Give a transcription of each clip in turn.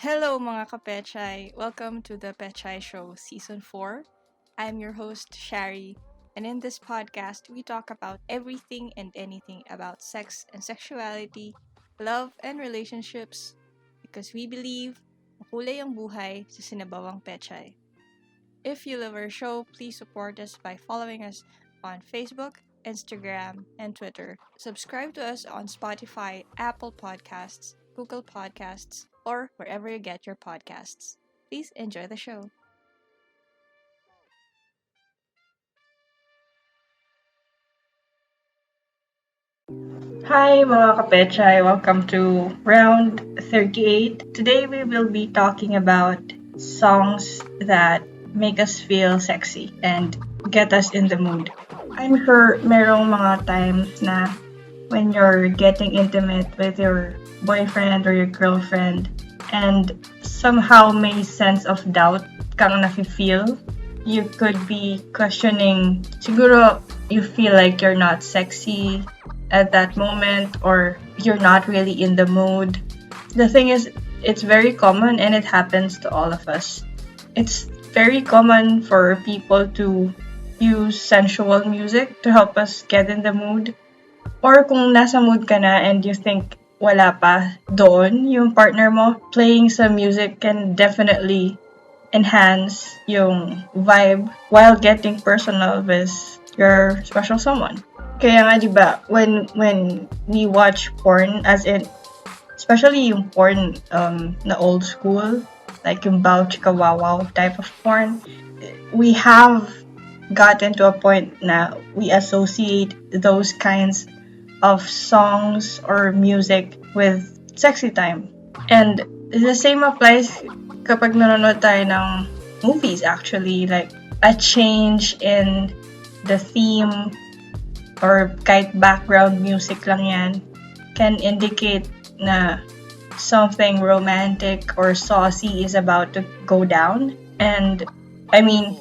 Hello mga kapechay! Welcome to the Pechay Show Season 4. I'm your host, Sharee, and in this podcast, we talk about everything and anything about sex and sexuality, love and relationships, because we believe makulay ang buhay sa sinabawang pechay. If you love our show, please support us by following us on Facebook, Instagram, and Twitter. Subscribe to us on Spotify, Apple Podcasts, Google Podcasts, or wherever you get your podcasts. Please enjoy the show. Hi mga kapechay! Welcome to round 38. Today we will be talking about songs that make us feel sexy and get us in the mood. I'm sure merong mga times na when you're getting intimate with your boyfriend or your girlfriend and somehow may sense of doubt kang nafe-feel. You could be questioning, siguro you feel like you're not sexy at that moment or you're not really in the mood. The thing is, it's very common and it happens to all of us. It's very common for people to use sensual music to help us get in the mood. Or kung nasa mood ka na and you think wala pa doon yung partner mo, playing some music can definitely enhance yung vibe while getting personal with your special someone. Kaya nga, di ba, when we watch porn, as in, especially yung porn na old school, like yung bow chika wow wow type of porn, we have gotten to a point na we associate those kinds of songs or music with sexy time. And the same applies kapag nanonood tayo ng movies actually, like a change in the theme or kahit background music lang yan can indicate na something romantic or saucy is about to go down. And I mean,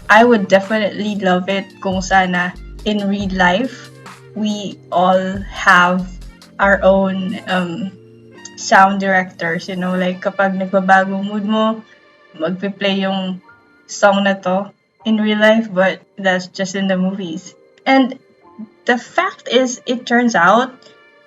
I would definitely love it kung sana in real life we all have our own sound directors, you know, like kapag nagbabago mood mo, magpe-play yung song na to in real life, but that's just in the movies. And the fact is, it turns out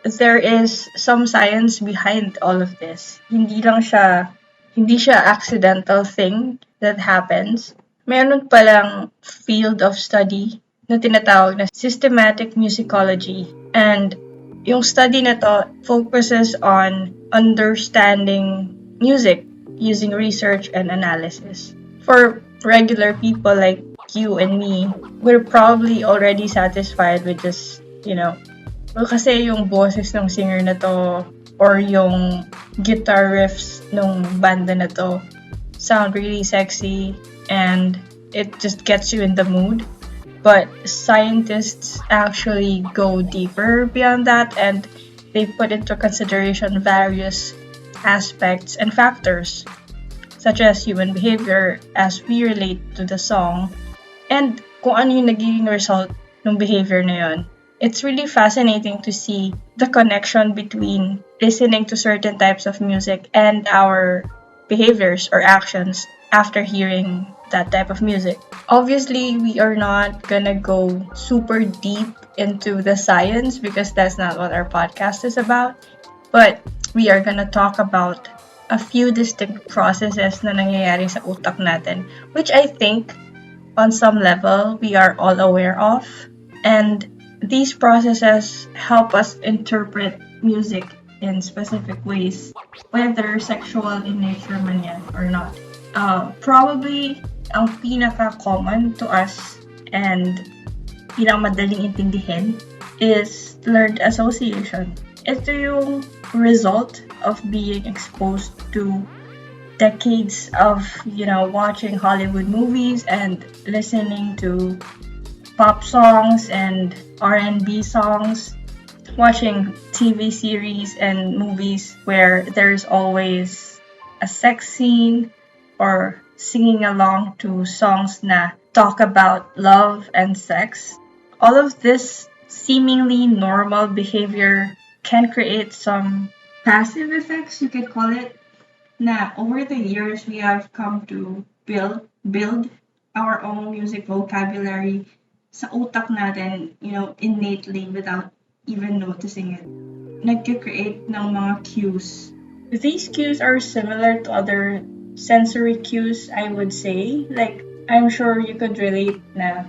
there is some science behind all of this. Hindi siya accidental thing that happens. Meron palang field of study na tinatawag na systematic musicology. And yung study na to focuses on understanding music using research and analysis. For regular people like you and me, we're probably already satisfied with just, well, kasi yung boses ng singer na to or yung guitar riffs ng banda na to sound really sexy and it just gets you in the mood. But scientists actually go deeper beyond that and they put into consideration various aspects and factors, such as human behavior as we relate to the song, and kung ano yung nagiging result ng behavior na yun. It's really fascinating to see the connection between listening to certain types of music and our behaviors or actions after hearing that type of music. Obviously, we are not gonna go super deep into the science because that's not what our podcast is about. But we are gonna talk about a few distinct processes na nangyayari sa utak natin, which I think on some level we are all aware of. And these processes help us interpret music in specific ways, whether sexual in nature man yan or not. Probably ang pinaka-common to us and pinakamadaling intindihin is learned association. Ito yung result of being exposed to decades of, watching Hollywood movies and listening to pop songs and R&B songs, watching TV series and movies where there's always a sex scene or singing along to songs na talk about love and sex. All of this seemingly normal behavior can create some passive effects, you could call it, na over the years we have come to build our own music vocabulary sa utak natin, innately without even noticing it. Nagki-create ng mga cues. These cues are similar to other sensory cues, I would say. Like, I'm sure you could relate na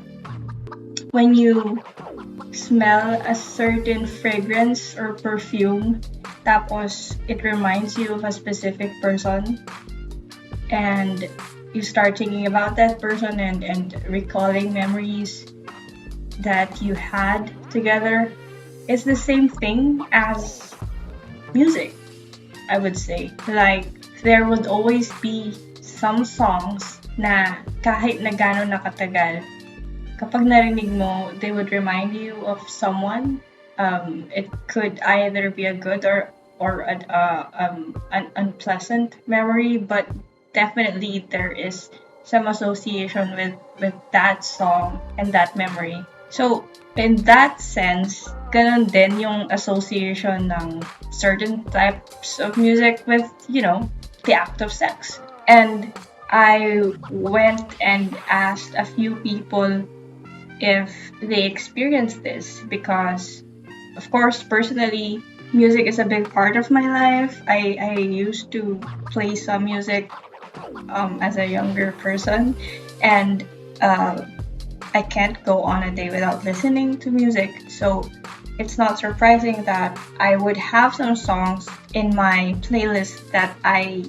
when you smell a certain fragrance or perfume, tapos it reminds you of a specific person, and you start thinking about that person and recalling memories that you had together. It's the same thing as music, I would say. Like, there would always be some songs na kahit na gano'n nakatagal, kapag narinig mo, they would remind you of someone. It could either be a good or an unpleasant memory, but definitely there is some association with that song and that memory. So, in that sense, ganun din yung association ng certain types of music with, the act of sex. And I went and asked a few people if they experienced this because, of course, personally, music is a big part of my life. I used to play some music as a younger person, and I can't go on a day without listening to music. So it's not surprising that I would have some songs in my playlist that I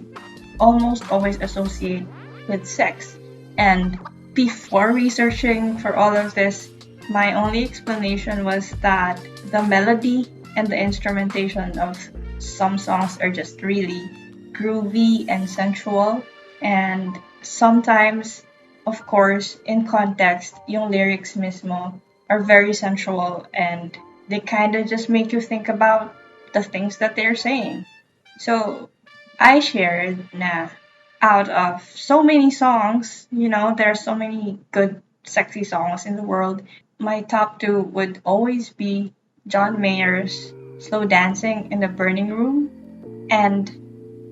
almost always associate with sex. And before researching for all of this, my only explanation was that the melody and the instrumentation of some songs are just really groovy and sensual. And sometimes, of course, in context, yung lyrics mismo are very sensual and they kind of just make you think about the things that they're saying. So I shared na out of so many songs, there are so many good, sexy songs in the world. My top two would always be John Mayer's Slow Dancing in the Burning Room and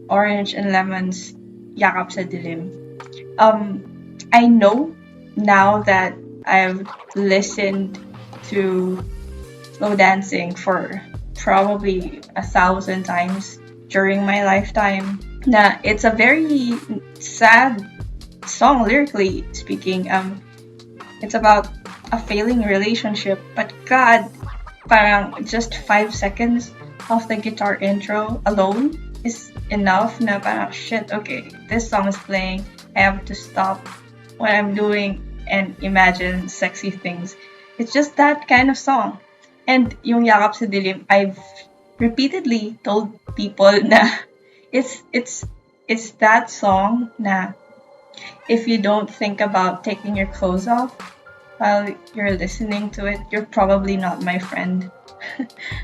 Orange and Lemon's Yakap sa Dilim. I know now that I've listened to Slow Dancing for probably 1,000 times during my lifetime, na it's a very sad song lyrically speaking. It's about a failing relationship, but God, parang just 5 seconds of the guitar intro alone is enough na parang shit, okay, this song is playing, I have to stop what I'm doing and imagine sexy things. It's just that kind of song. And yung Yakap sa Dilim, I've repeatedly told people na it's that song na if you don't think about taking your clothes off while you're listening to it, you're probably not my friend.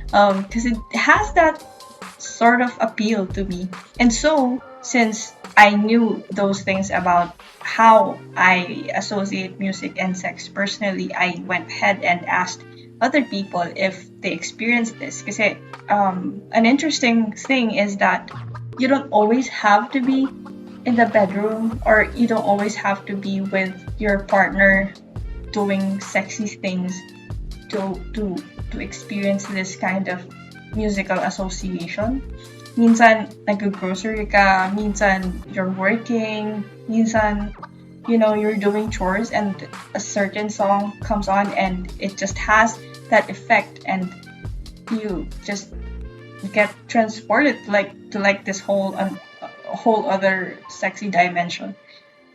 Because it has that sort of appeal to me. And so, since I knew those things about how I associate music and sex personally, I went ahead and asked other people if they experienced this. Kasi an interesting thing is that you don't always have to be in the bedroom, or you don't always have to be with your partner doing sexy things to experience this kind of musical association. Minsan nag-grocery ka, minsan you're working, minsan you're doing chores and a certain song comes on and it just has that effect and you just get transported to this whole other sexy dimension.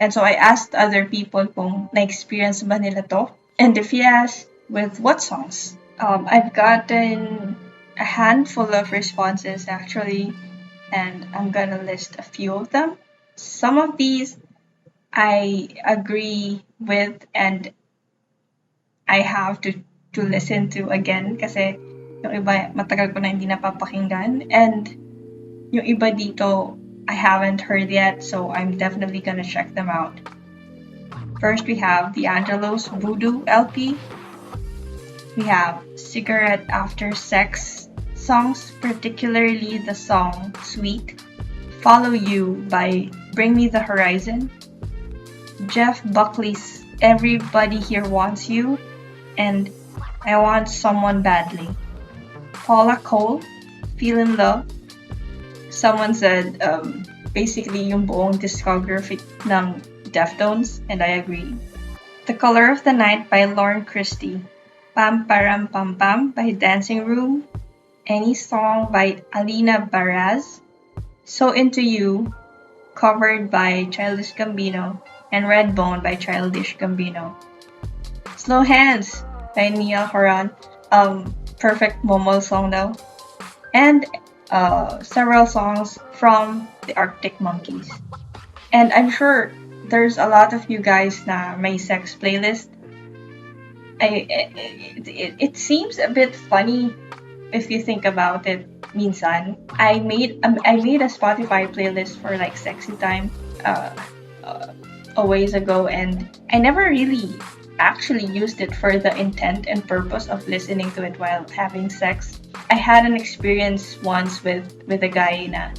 And so I asked other people kung na-experience ba nila to, and if yes, with what songs. I've gotten a handful of responses actually, and I'm gonna list a few of them. Some of these I agree with and I have to listen to again kasi yung iba matagal ko na hindi napapakinggan, and yung iba dito I haven't heard yet, so I'm definitely gonna check them out. First, we have D'Angelo's Voodoo LP. We have Cigarette After Sex songs, particularly the song Sweet, Follow You by Bring Me the Horizon, Jeff Buckley's Everybody Here Wants You, and I Want Someone Badly. Paula Cole, Feel in Love. Someone said basically yung buong discography ng Deftones, and I agree. The Color of the Night by Lauren Christie, Pam Param Pam Pam by Dancing Room, Any Song by Alina Baraz, So Into You, covered by Childish Gambino, and Redbone by Childish Gambino. Slow Hands by Niall Horan, perfect Momol song though, and several songs from the Arctic Monkeys. And I'm sure there's a lot of you guys na may sex playlist. It seems a bit funny if you think about it. Minsan, I made a Spotify playlist for like sexy time a ways ago, and I never really actually used it for the intent and purpose of listening to it while having sex. I had an experience once with a guy na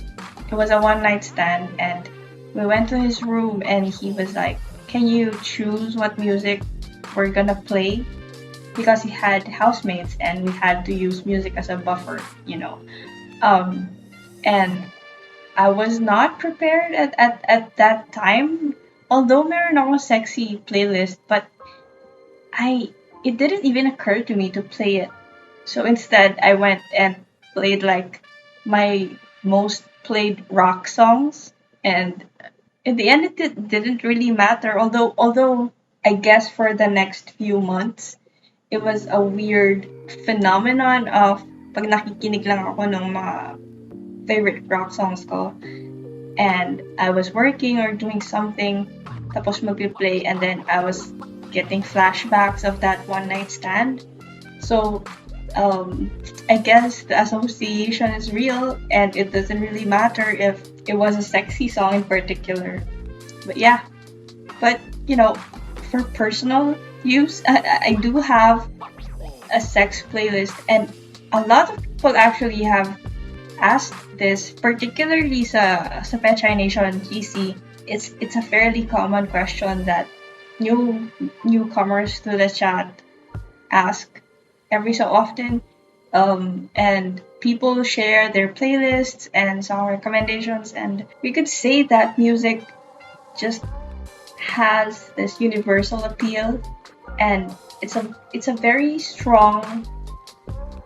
it was a one night stand, and we went to his room and he was like, "Can you choose what music we're gonna play?" Because he had housemates and we had to use music as a buffer, you know. And I was not prepared at that time. Although meron ako sexy playlist, but it didn't even occur to me to play it. So instead, I went and played like my most played rock songs, and in the end, didn't really matter. Although I guess for the next few months, it was a weird phenomenon of pag nakikinig lang ako ng mga favorite rock songs ko, and I was working or doing something, tapos magpi-play, and then I was getting flashbacks of that one night stand. So I guess the association is real, and it doesn't really matter if it was a sexy song in particular. But yeah, but you know, for personal use, I do have a sex playlist, and a lot of people actually have asked this, particularly sa Pechay Nation GC. It's a fairly common question that newcomers to the chat ask every so often, and people share their playlists and song recommendations, and we could say that music just has this universal appeal, and it's a very strong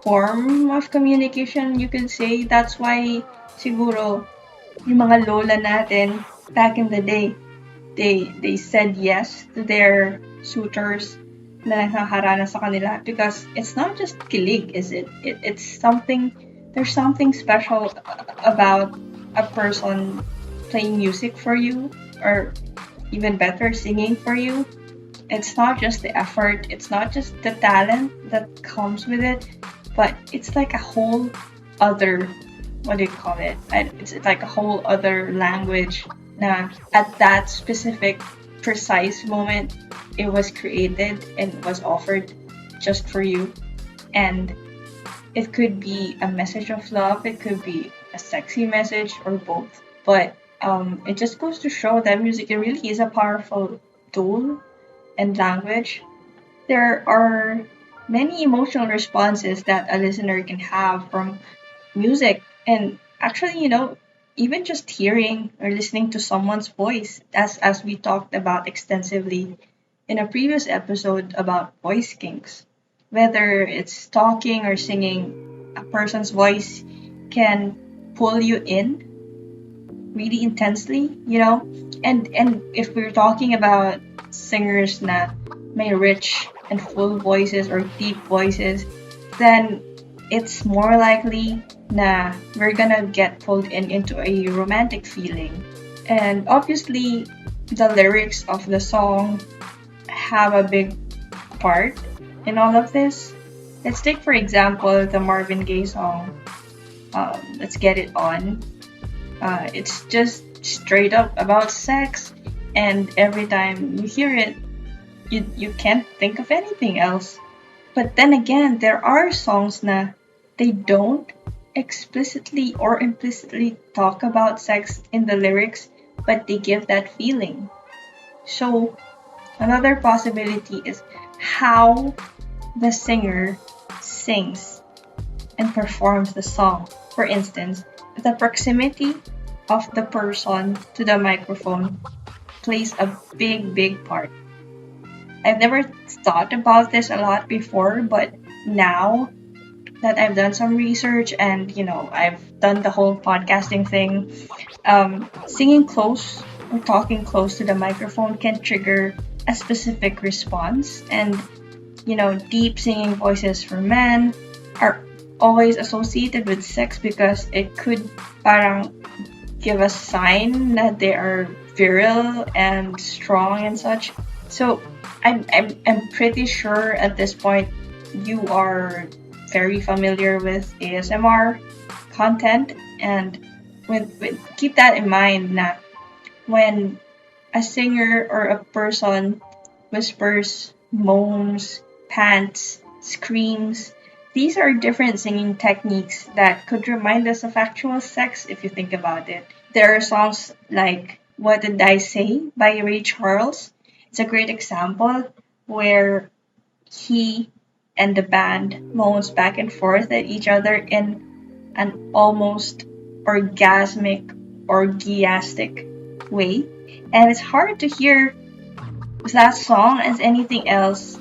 form of communication, you could say. That's why siguro yung mga lola natin back in the day, they said yes to their suitors na nakaharana sa kanila, because it's not just kilig, is it? It's something, there's something special about a person playing music for you, or even better, singing for you. It's not just the effort, it's not just the talent that comes with it, but it's like a whole other, what do you call it? It's like a whole other language na at that specific precise moment it was created and was offered just for you. And it could be a message of love, it could be a sexy message, or both. But it just goes to show that music, it really is a powerful tool and language. There are many emotional responses that a listener can have from music, and actually, you know, even just hearing or listening to someone's voice, as we talked about extensively in a previous episode about voice kinks. Whether it's talking or singing, a person's voice can pull you in really intensely, you know. And if we're talking about singers na may rich and full voices or deep voices, then it's more likely na we're gonna get pulled into a romantic feeling. And obviously, the lyrics of the song have a big part in all of this. Let's take, for example, the Marvin Gaye song, Let's Get It On. It's just straight up about sex, and every time you hear it, you can't think of anything else. But then again, there are songs na they don't explicitly or implicitly talk about sex in the lyrics, but they give that feeling. So, another possibility is how the singer sings and performs the song. For instance, the proximity of the person to the microphone plays a big part. I've never thought about this a lot before, but now that I've done some research and I've done the whole podcasting thing, singing close or talking close to the microphone can trigger a specific response. And deep singing voices for men are always associated with sex because it could parang give a sign that they are virile and strong and such. So I'm pretty sure at this point you are very familiar with ASMR content, and keep that in mind na when a singer or a person whispers, moans, pants, screams, these are different singing techniques that could remind us of actual sex if you think about it. There are songs like What Did I Say by Ray Charles. It's a great example where he and the band moans back and forth at each other in an almost orgastic way. And it's hard to hear that song as anything else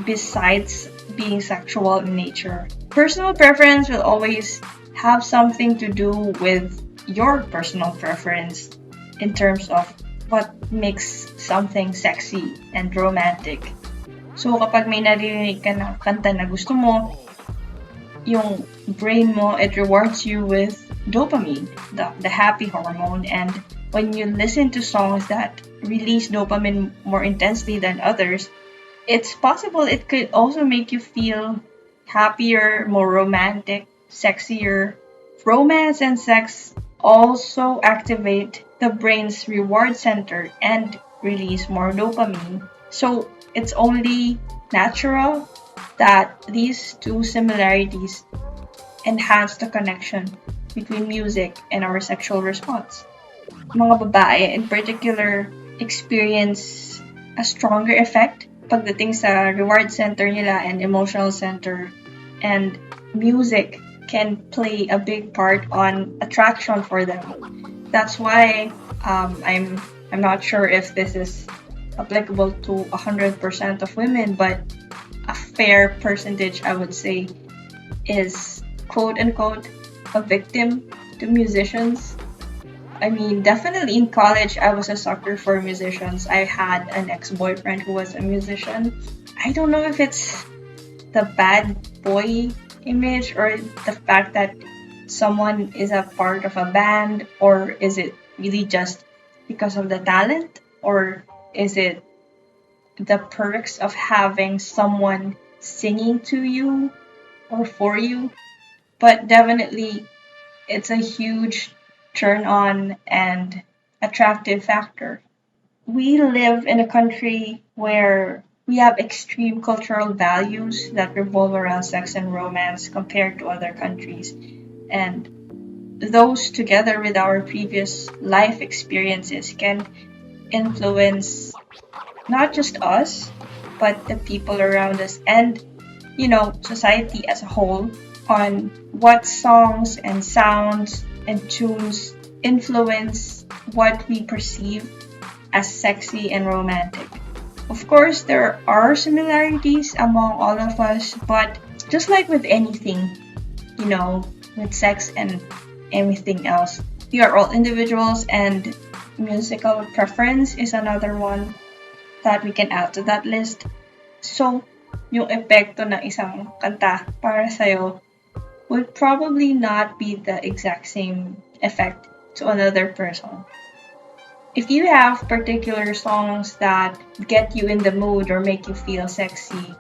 besides being sexual in nature. Personal preference will always have something to do with your personal preference in terms of what makes something sexy and romantic. So kapag may naririnig ka na kanta na gusto mo, yung brain mo, it rewards you with dopamine, the happy hormone. And when you listen to songs that release dopamine more intensely than others, it's possible it could also make you feel happier, more romantic, sexier. Romance and sex also activate the brain's reward center and release more dopamine. So it's only natural that these two similarities enhance the connection between music and our sexual response. Mga babae in particular experience a stronger effect pagdating sa reward center nila and emotional center, and music can play a big part on attraction for them. That's why I'm not sure if this is applicable to 100% of women, but a fair percentage, I would say, is quote unquote a victim to musicians. I mean, definitely in college, I was a sucker for musicians. I had an ex-boyfriend who was a musician. I don't know if it's the bad boy image or the fact that someone is a part of a band, or is it really just because of the talent, or is it the perks of having someone singing to you or for you? But definitely, it's a huge turn on and attractive factor. We live in a country where we have extreme cultural values that revolve around sex and romance compared to other countries. And those, together with our previous life experiences, can influence not just us, but the people around us and, society as a whole on what songs and sounds and tunes influence what we perceive as sexy and romantic. Of course, there are similarities among all of us, but just like with anything, with sex and everything else, we are all individuals, and musical preference is another one that we can add to that list. So, yung epekto ng isang kanta para sa'yo would probably not be the exact same effect to another person. If you have particular songs that get you in the mood or make you feel sexy,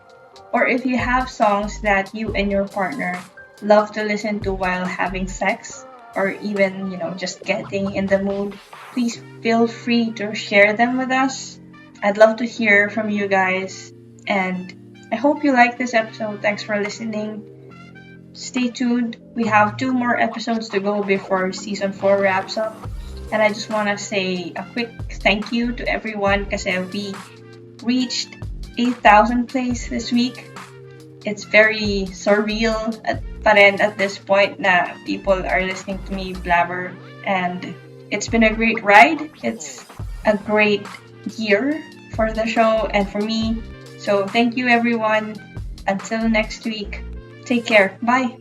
or if you have songs that you and your partner love to listen to while having sex, or even, just getting in the mood, please feel free to share them with us. I'd love to hear from you guys, and I hope you like this episode. Thanks for listening. stay tuned. We have 2 more episodes to go before season 4 wraps up. And I just want to say a quick thank you to everyone kasi we reached 8,000 plays this week. It's very surreal pa rin at this point na people are listening to me blabber. And it's been a great ride. It's a great year for the show and for me. So thank you everyone. Until next week. Take care. Bye.